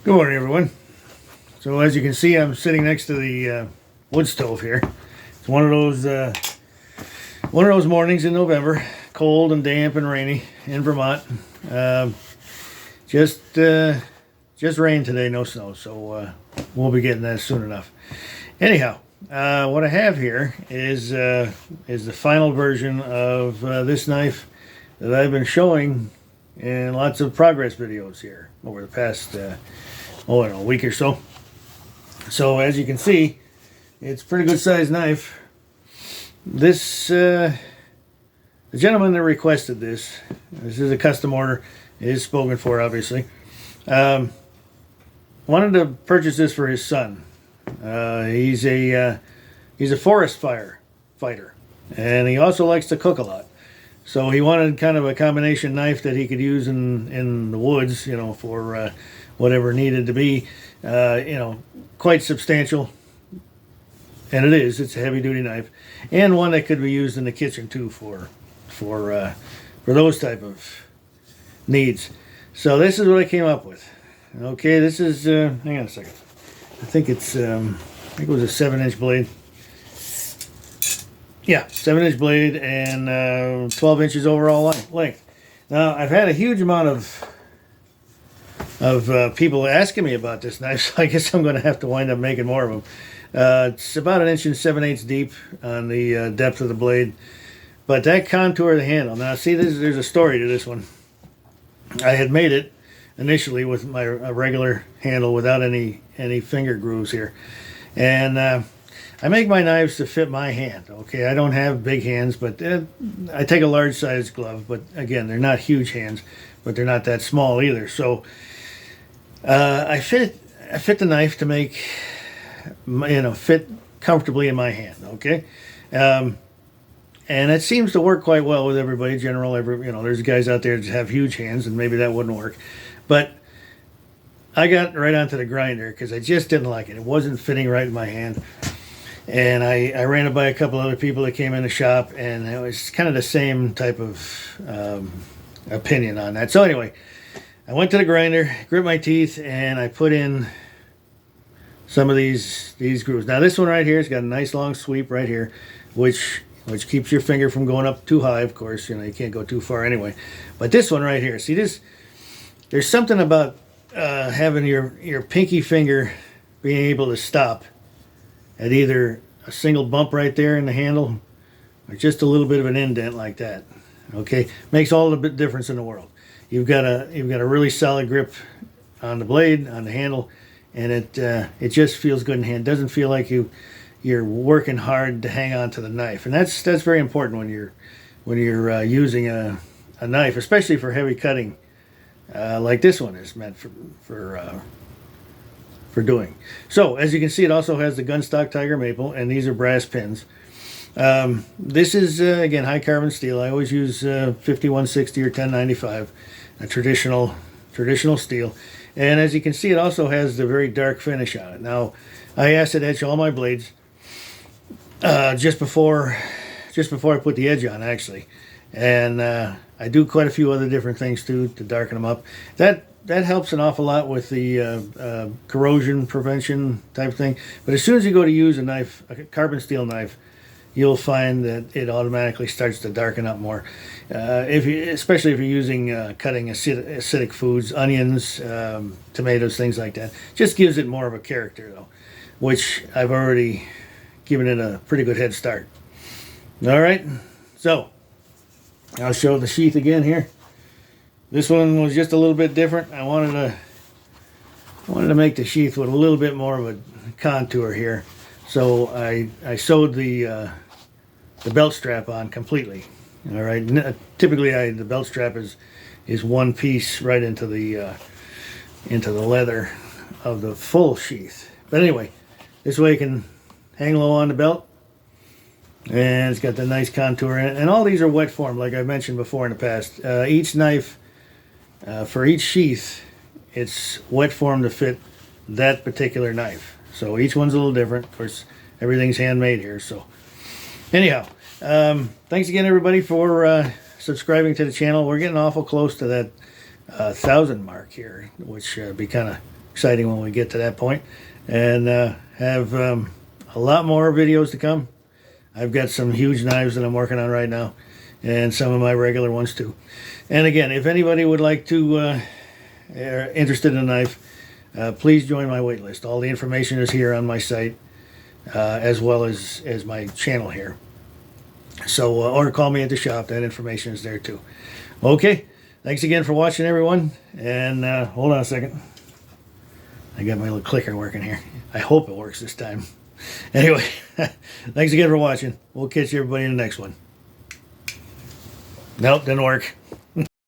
Good morning, everyone. So as you can see, I'm sitting next to the wood stove here. It's one of those mornings in November, cold and damp and rainy in Vermont. Uh, just rain today, no snow, so we'll be getting that soon enough. Anyhow, what I have here is the final version of this knife that I've been showing in lots of progress videos here over the past I don't know, a week or so. So as you can see, it's a pretty good sized knife. This the gentleman that requested this is a custom order. It is spoken for, obviously. Wanted to purchase this for his son. He's a forest fighter, and he also likes to cook a lot. So he wanted kind of a combination knife that he could use in the woods, you know, for whatever needed to be, quite substantial. And it is. It's a heavy-duty knife, and one that could be used in the kitchen too for those type of needs. So this is what I came up with. Okay, this is hang on a second. I think it was a 7-inch blade. Yeah, 7-inch blade and 12 inches overall length. Now I've had a huge amount of people asking me about this knife, so I guess I'm going to have to wind up making more of them. It's about 1 7/8 deep on the depth of the blade, but that contour of the handle. Now, see, there's a story to this one. I had made it initially with a regular handle without any finger grooves here, and I make my knives to fit my hand. Okay, I don't have big hands, but I take a large size glove. But again, they're not huge hands, but they're not that small either. So I fit the knife to make fit comfortably in my hand. Okay, and it seems to work quite well with everybody. There's guys out there that have huge hands, and maybe that wouldn't work. But I got right onto the grinder because I just didn't like it. It wasn't fitting right in my hand. And I ran it by a couple other people that came in the shop, and it was kind of the same type of opinion on that. So anyway, I went to the grinder, grit my teeth, and I put in some of these grooves. Now this one right here has got a nice long sweep right here, which keeps your finger from going up too high. Of course, you can't go too far anyway. But this one right here, see this? There's something about having your pinky finger being able to stop at either a single bump right there in the handle or just a little bit of an indent like that. Okay, makes all the difference in the world. You've got a really solid grip on the blade, on the handle, and it just feels good in hand. Doesn't feel like you're working hard to hang on to the knife, and that's very important when you're using a knife, especially for heavy cutting, like this one is meant for doing. So as you can see, it also has the gunstock tiger maple, and these are brass pins. This is again high carbon steel. I always use 5160 or 1095, a traditional steel. And as you can see, it also has the very dark finish on it. Now I acid etch all my blades just before I put the edge on, actually, and I do quite a few other different things too to darken them up. That helps an awful lot with the corrosion prevention type thing. But as soon as you go to use a carbon steel knife, you'll find that it automatically starts to darken up more. Especially if you're using cutting acidic foods, onions, tomatoes, things like that. Just gives it more of a character, though, which I've already given it a pretty good head start. All right, so I'll show the sheath again here. This one was just a little bit different. I wanted to make the sheath with a little bit more of a contour here, so I sewed the belt strap on completely. All right. Typically, the belt strap is one piece right into the leather of the full sheath. But anyway, this way you can hang low on the belt, and it's got the nice contour in it. And all these are wet formed, like I mentioned before in the past. Each knife. For each sheath, it's wet formed to fit that particular knife. So each one's a little different. Of course, everything's handmade here. So anyhow, thanks again, everybody, for subscribing to the channel. We're getting awful close to that 1,000 mark here, which be kind of exciting when we get to that point. And have a lot more videos to come. I've got some huge knives that I'm working on right now, and some of my regular ones too. And again, if anybody would like to are interested in a knife, please join my wait list. All the information is here on my site, as well as my channel here. So, or call me at the shop. That information is there too. Okay, thanks again for watching, everyone. And hold on a second. I got my little clicker working here. I hope it works this time. Anyway, thanks again for watching. We'll catch everybody in the next one. Nope, didn't work.